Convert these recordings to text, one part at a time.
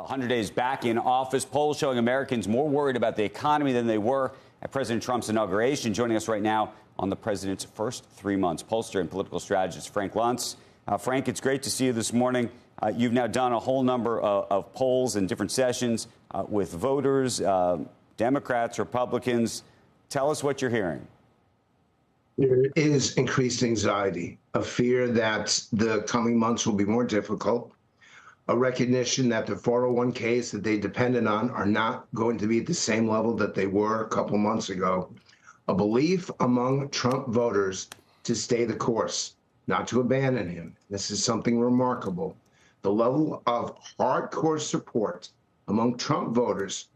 100 days back in office. Polls showing Americans more worried about the economy than they were at President Trump's inauguration. Joining us right now on the president's first 3 months, pollster and political strategist Frank Luntz. Frank, it's great to see you this morning. You've now done a whole number of polls and different sessions with voters, Democrats, Republicans. Tell us what you're hearing. There is increased anxiety, a fear that the coming months will be more difficult, a recognition that the 401ks that they depended on are not going to be at the same level that they were a couple months ago, a belief among Trump voters to stay the course, not to abandon him. This is something remarkable. The level of hardcore support among Trump voters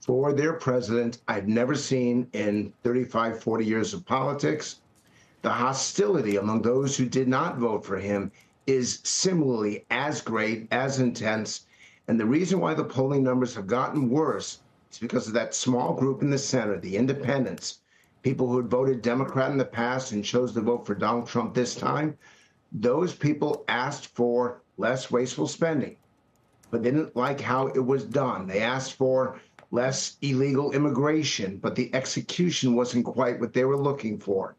for their president I've never seen in 35, 40 years of politics. The hostility among those who did not vote for him is similarly as great, as intense. And the reason why the polling numbers have gotten worse is because of that small group in the center, the independents, people who had voted Democrat in the past and chose to vote for Donald Trump this time. Those people asked for less wasteful spending, but they didn't like how it was done. They asked for less illegal immigration, but the execution wasn't quite what they were looking for.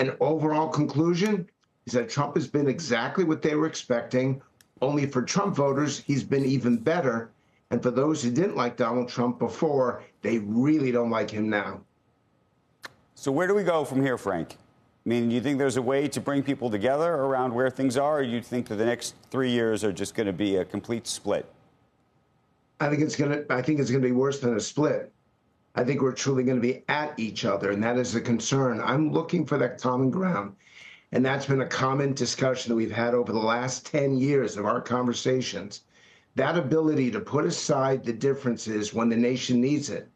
An overall conclusion is that Trump has been exactly what they were expecting, only for Trump voters, he's been even better. And for those who didn't like Donald Trump before, they really don't like him now. So where do we go from here, Frank? I mean, do you think there's a way to bring people together around where things are, or do you think that the next 3 years are just going to be a complete split? I think it's going to be worse than a split. I think we're truly going to be at each other, and that is a concern. I'm looking for that common ground, and that's been a common discussion that we've had over the last 10 years of our conversations. That ability to put aside the differences when the nation needs it.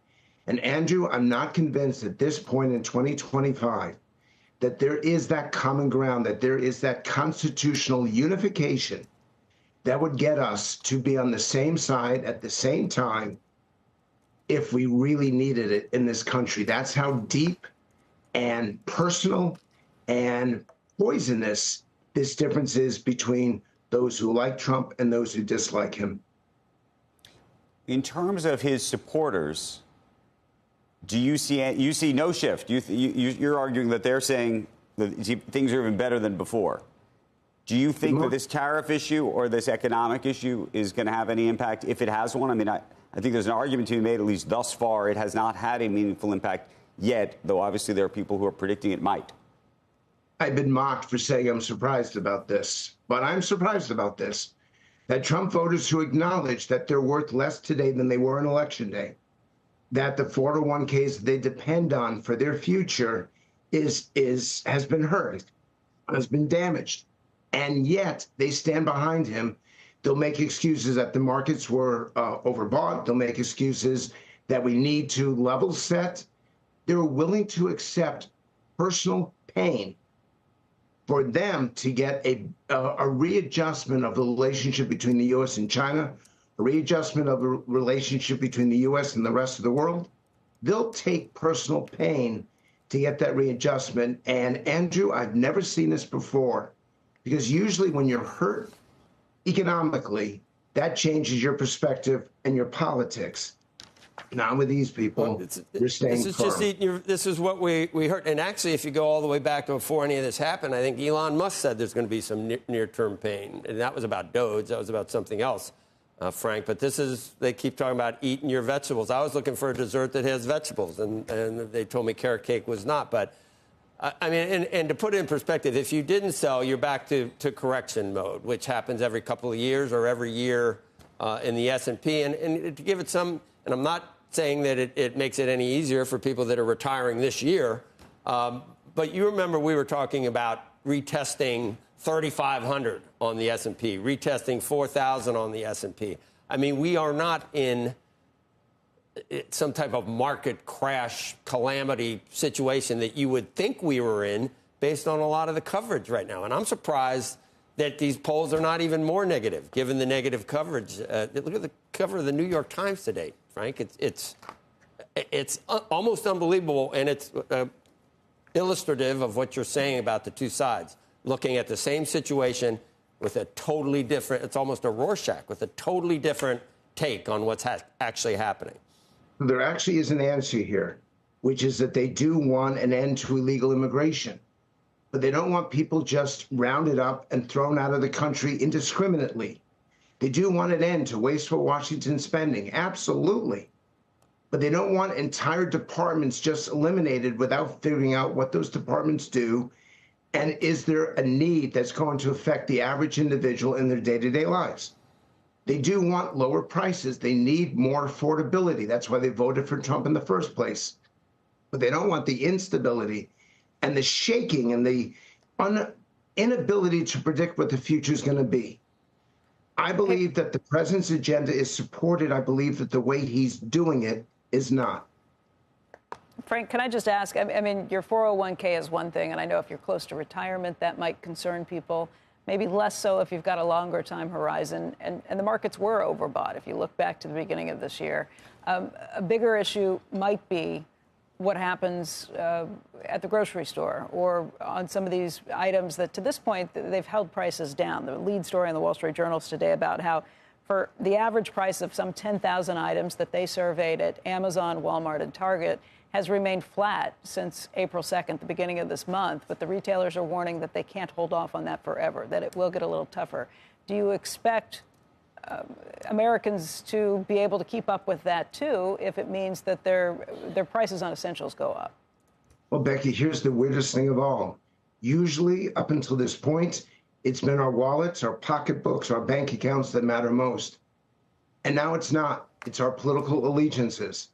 And Andrew, I'm not convinced at this point in 2025 that there is that common ground, that there is that constitutional unification that would get us to be on the same side at the same time if we really needed it in this country. That's how deep and personal and poisonous this difference is between those who like Trump and those who dislike him. In terms of his supporters, do you see no shift? You're arguing that they're saying that things are even better than before. Do you think that this tariff issue or this economic issue is going to have any impact, if it has one? I mean, I think there's an argument to be made, at least thus far, it has not had a meaningful impact yet, though obviously there are people who are predicting it might. I've been mocked for saying I'm surprised about this, but I'm surprised about this, that Trump voters who acknowledge that they're worth less today than they were on Election Day, that the 401ks they depend on for their future has been hurt, has been damaged. And yet they stand behind him. They'll make excuses that the markets were overbought. They'll make excuses that we need to level set. They're willing to accept personal pain for them to get a readjustment of the relationship between the U.S. and China, a readjustment of the relationship between the U.S. and the rest of the world. They'll take personal pain to get that readjustment. And Andrew, I've never seen this before. Because usually when you're hurt economically, that changes your perspective and your politics. Not with these people. They're staying firm. This is what we heard. And actually, if you go all the way back to before any of this happened, I think Elon Musk said there's going to be some near-term pain. And that was about Doge. That was about something else, Frank. But they keep talking about eating your vegetables. I was looking for a dessert that has vegetables, and they told me carrot cake was not. But I mean, and to put it in perspective, if you didn't sell, you're back to correction mode, which happens every couple of years or every year in the S&P. And to give it some, and I'm not saying that it makes it any easier for people that are retiring this year, but you remember we were talking about retesting 3,500 on the S&P, retesting 4,000 on the S&P. I mean, we are not in some type of market crash calamity situation that you would think we were in based on a lot of the coverage right now. And I'm surprised that these polls are not even more negative, given the negative coverage. Look at the cover of the New York Times today, Frank. It's almost unbelievable, and it's illustrative of what you're saying about the two sides, looking at the same situation with a totally different, it's almost a Rorschach, with a totally different take on what's actually happening? There actually is an answer here, which is that they do want an end to illegal immigration, but they don't want people just rounded up and thrown out of the country indiscriminately. They do want an end to wasteful Washington spending, absolutely. But they don't want entire departments just eliminated without figuring out what those departments do, and is there a need that's going to affect the average individual in their day-to-day lives. They do want lower prices. They need more affordability. That's why they voted for Trump in the first place. But they don't want the instability and the shaking and the inability to predict what the future is going to be. I believe that the president's agenda is supported. I believe that the way he's doing it is not. Frank, can I just ask, I mean, your 401k is one thing, and I know if you're close to retirement, that might concern people. Maybe less so if you've got a longer time horizon. And the markets were overbought if you look back to the beginning of this year. A bigger issue might be what happens at the grocery store or on some of these items that to this point they've held prices down. The lead story in the Wall Street Journal today about how for the average price of some 10,000 items that they surveyed at Amazon, Walmart, and Target has remained flat since April 2nd, the beginning of this month. But the retailers are warning that they can't hold off on that forever, that it will get a little tougher. Do you expect Americans to be able to keep up with that, too, if it means that their prices on essentials go up? Well, Becky, here's the weirdest thing of all. Usually, up until this point, it's been our wallets, our pocketbooks, our bank accounts that matter most. And now it's not. It's our political allegiances.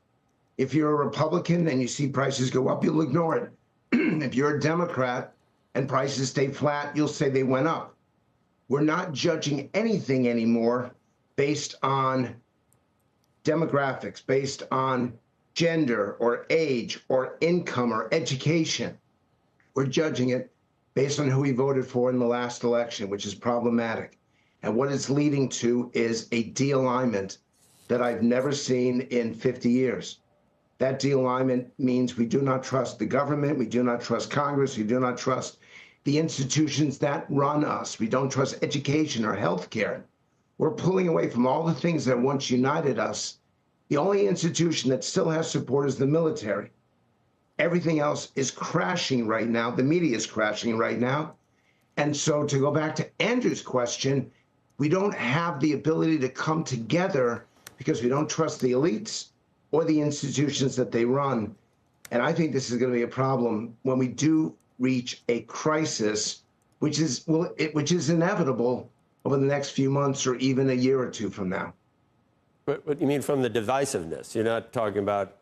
If you're a Republican and you see prices go up, you'll ignore it. If you're a Democrat and prices stay flat, you'll say they went up. We're not judging anything anymore based on demographics, based on gender or age or income or education. We're judging it based on who we voted for in the last election, which is problematic. And what it's leading to is a de-alignment that I've never seen in 50 years. That de-alignment means we do not trust the government, we do not trust Congress, we do not trust the institutions that run us. We don't trust education or healthcare. We're pulling away from all the things that once united us. The only institution that still has support is the military. Everything else is crashing right now. The media is crashing right now. And so to go back to Andrew's question, we don't have the ability to come together because we don't trust the elites or the institutions that they run. And I think this is going to be a problem when we do reach a crisis, which is inevitable over the next few months or even a year or two from now. What you mean from the divisiveness? You're not talking about,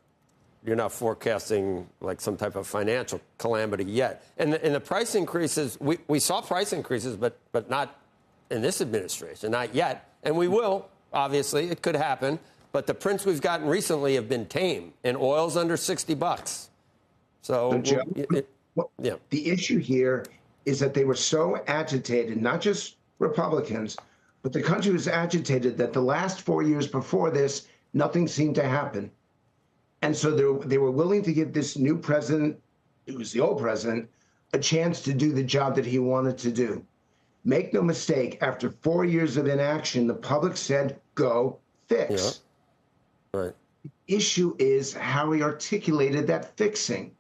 you're not forecasting like some type of financial calamity yet. And the price increases, we saw price increases, but not in this administration, not yet. And we will, obviously, it could happen. But the prints we've gotten recently have been tame, and oil's under $60. So, yeah. The issue here is that they were so agitated, not just Republicans, but the country was agitated that the last 4 years before this, nothing seemed to happen. And so they were willing to give this new president, who was the old president, a chance to do the job that he wanted to do. Make no mistake, after 4 years of inaction, the public said, go fix. Yeah. Right. The issue is how he articulated that fixing.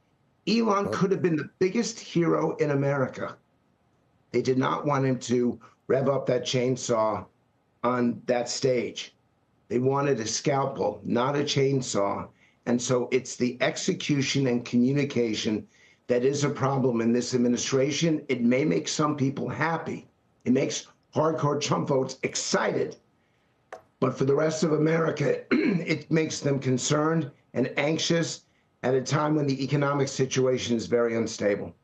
Elon could have been the biggest hero in America. They did not want him to rev up that chainsaw on that stage. They wanted a scalpel, not a chainsaw. And so it's the execution and communication that is a problem in this administration. It may make some people happy. It makes hardcore Trump votes excited. But for the rest of America, it makes them concerned and anxious at a time when the economic situation is very unstable.